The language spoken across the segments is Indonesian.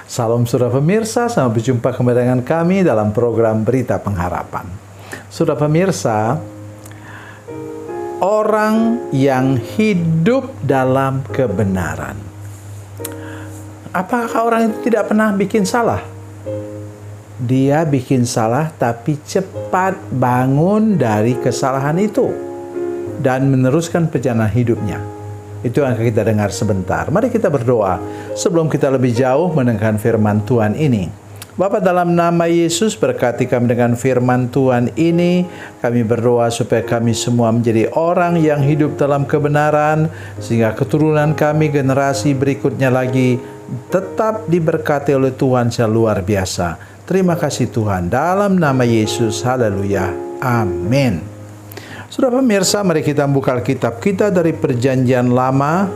Salam saudara pemirsa, sampai berjumpa kembali dengan kami dalam program Berita Pengharapan. Saudara pemirsa, orang yang hidup dalam kebenaran. Apakah orang itu tidak pernah bikin salah? Dia bikin salah tapi cepat bangun dari kesalahan itu dan meneruskan perjalanan hidupnya. Itu yang akan kita dengar sebentar. Mari kita berdoa sebelum kita lebih jauh mendengarkan firman Tuhan ini. Bapa, dalam nama Yesus, berkati kami dengan firman Tuhan ini. Kami berdoa supaya kami semua menjadi orang yang hidup dalam kebenaran, sehingga keturunan kami, generasi berikutnya lagi, tetap diberkati oleh Tuhan secara luar biasa. Terima kasih Tuhan. Dalam nama Yesus, haleluya, amin. Saudara pemirsa, mari kita buka Alkitab kita dari Perjanjian Lama.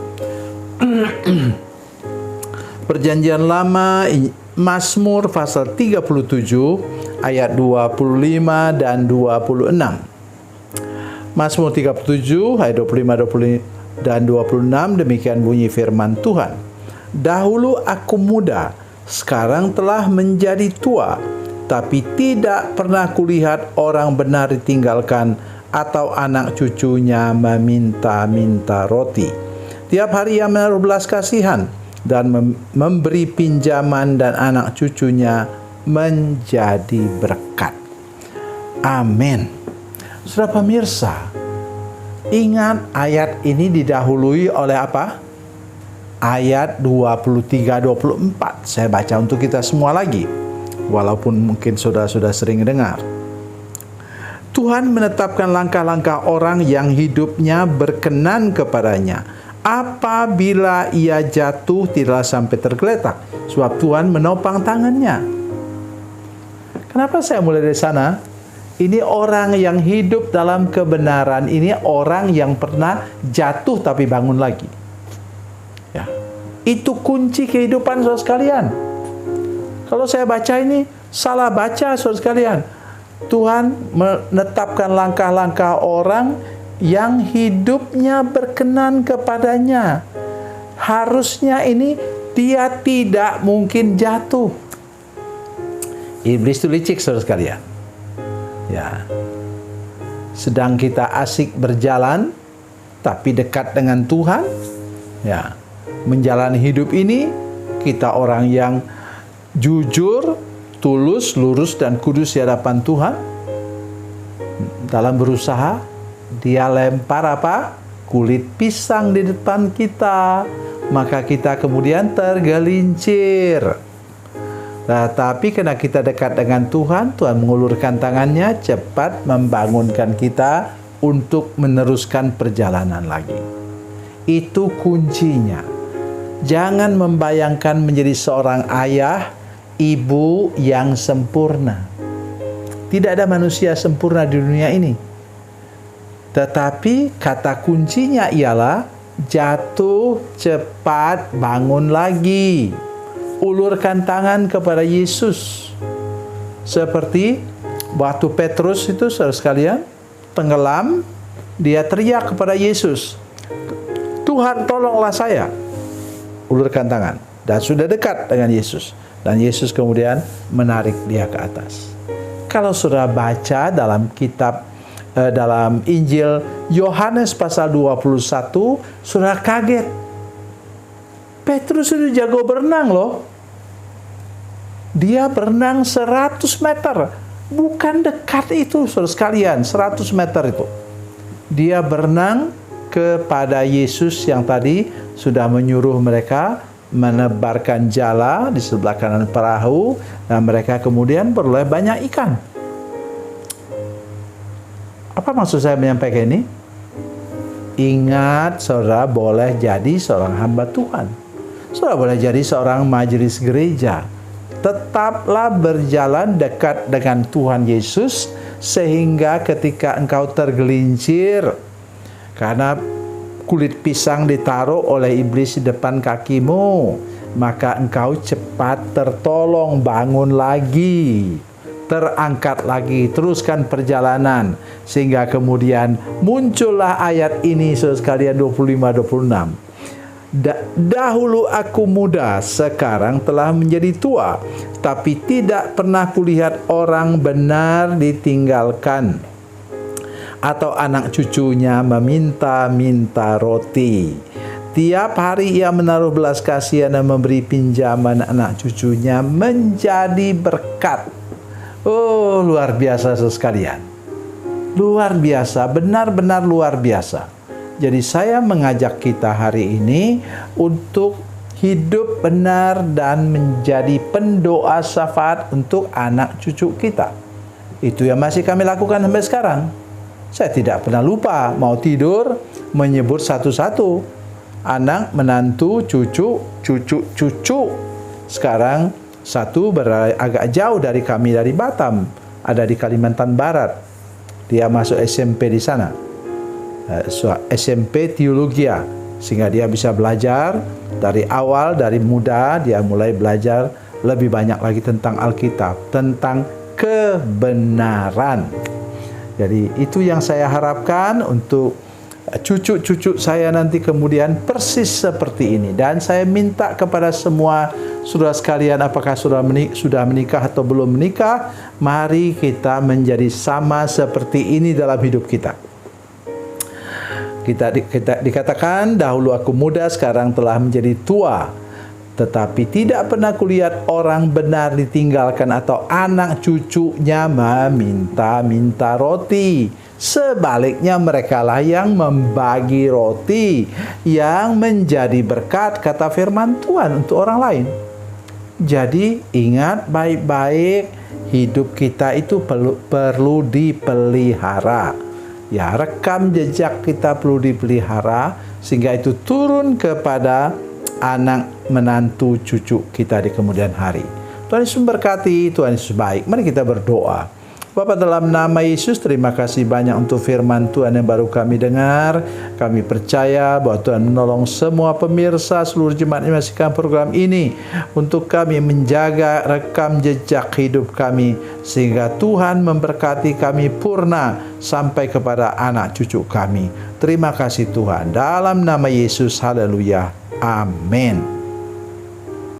Perjanjian Lama, Mazmur pasal 37 ayat 25 dan 26. Mazmur 37 ayat 25 dan 26, demikian bunyi firman Tuhan. Dahulu aku muda, sekarang telah menjadi tua, tapi tidak pernah kulihat orang benar ditinggalkan atau anak cucunya meminta-minta roti. Tiap hari ia menaruh belas kasihan dan memberi pinjaman, dan anak cucunya menjadi berkat. Amin. Saudara pemirsa, ingat ayat ini didahului oleh apa? Ayat 23-24. Saya baca untuk kita semua lagi, walaupun mungkin saudara sudah sering dengar. Tuhan menetapkan langkah-langkah orang yang hidupnya berkenan kepadanya. Apabila ia jatuh, tidak sampai tergeletak, sebab Tuhan menopang tangannya. Kenapa saya mulai dari sana? Ini orang yang hidup dalam kebenaran. Ini orang yang pernah jatuh tapi bangun lagi. Ya, itu kunci kehidupan saudara sekalian. Kalau saya baca ini salah baca saudara sekalian. Tuhan menetapkan langkah-langkah orang yang hidupnya berkenan kepadanya. Harusnya ini dia tidak mungkin jatuh. Iblis itu licik saudara sekalian. Ya. Sedang kita asik berjalan tapi dekat dengan Tuhan, ya. Menjalani hidup ini kita orang yang jujur, tulus, lurus, dan kudus di hadapan Tuhan. Dalam berusaha, dia lempar apa? Kulit pisang di depan kita. Maka kita kemudian tergelincir. Nah, tapi karena kita dekat dengan Tuhan, Tuhan mengulurkan tangannya, cepat membangunkan kita untuk meneruskan perjalanan lagi. Itu kuncinya. Jangan membayangkan menjadi seorang ayah, ibu yang sempurna. Tidak ada manusia sempurna di dunia ini. Tetapi kata kuncinya ialah jatuh cepat bangun lagi. Ulurkan tangan kepada Yesus. Seperti waktu Petrus itu saudara sekalian tenggelam, dia teriak kepada Yesus, "Tuhan, tolonglah saya." Ulurkan tangan dan sudah dekat dengan Yesus. Dan Yesus kemudian menarik dia ke atas. Kalau saudara baca dalam kitab dalam Injil Yohanes pasal 21, saudara kaget. Petrus itu jago berenang loh. Dia berenang 100 meter. Bukan dekat itu saudara sekalian, 100 meter itu. Dia berenang kepada Yesus yang tadi sudah menyuruh mereka menebarkan jala di sebelah kanan perahu, dan mereka kemudian beroleh banyak ikan. Apa maksud saya menyampaikan ini? Ingat, saudara boleh jadi seorang hamba Tuhan. Saudara boleh jadi seorang majelis gereja. Tetaplah berjalan dekat dengan Tuhan Yesus, sehingga ketika engkau tergelincir karena kulit pisang ditaruh oleh iblis di depan kakimu, maka engkau cepat tertolong, bangun lagi, terangkat lagi, teruskan perjalanan, sehingga kemudian muncullah ayat ini saudara sekalian 25-26. Dahulu aku muda, sekarang telah menjadi tua, tapi tidak pernah kulihat orang benar ditinggalkan, atau anak cucunya meminta-minta roti. Tiap hari ia menaruh belas kasihan dan memberi pinjaman anak cucunya menjadi berkat. Oh, luar biasa sekalian. Luar biasa, benar-benar luar biasa. Jadi saya mengajak kita hari ini untuk hidup benar dan menjadi pendoa syafaat untuk anak cucu kita. Itu yang masih kami lakukan sampai sekarang. Saya tidak pernah lupa mau tidur menyebut satu-satu. Anak, menantu, cucu. Sekarang satu agak jauh dari kami, dari Batam. Ada di Kalimantan Barat. Dia masuk SMP di sana. SMP Teologia, sehingga dia bisa belajar dari awal, dari muda dia mulai belajar lebih banyak lagi tentang Alkitab, tentang kebenaran. Jadi itu yang saya harapkan untuk cucu-cucu saya nanti kemudian persis seperti ini. Dan saya minta kepada semua saudara sekalian, apakah sudah menikah atau belum menikah, mari kita menjadi sama seperti ini dalam hidup kita. Kita dikatakan, dahulu aku muda, sekarang telah menjadi tua, tetapi tidak pernah kulihat orang benar ditinggalkan atau anak cucunya meminta-minta roti. Sebaliknya merekalah yang membagi roti, yang menjadi berkat, kata firman Tuhan untuk orang lain. Jadi ingat baik-baik, hidup kita itu perlu dipelihara. Ya, rekam jejak kita perlu dipelihara sehingga itu turun kepada anak, menantu, cucu kita di kemudian hari. Tuhan Yesus memberkati, Tuhan Yesus baik. Mari kita berdoa. Bapa, dalam nama Yesus, terima kasih banyak untuk firman Tuhan yang baru kami dengar. Kami percaya bahwa Tuhan menolong semua pemirsa, seluruh jemaat yang menyaksikan program ini, untuk kami menjaga rekam jejak hidup kami, sehingga Tuhan memberkati kami purna sampai kepada anak cucu kami. Terima kasih Tuhan. Dalam nama Yesus, haleluya. Amin.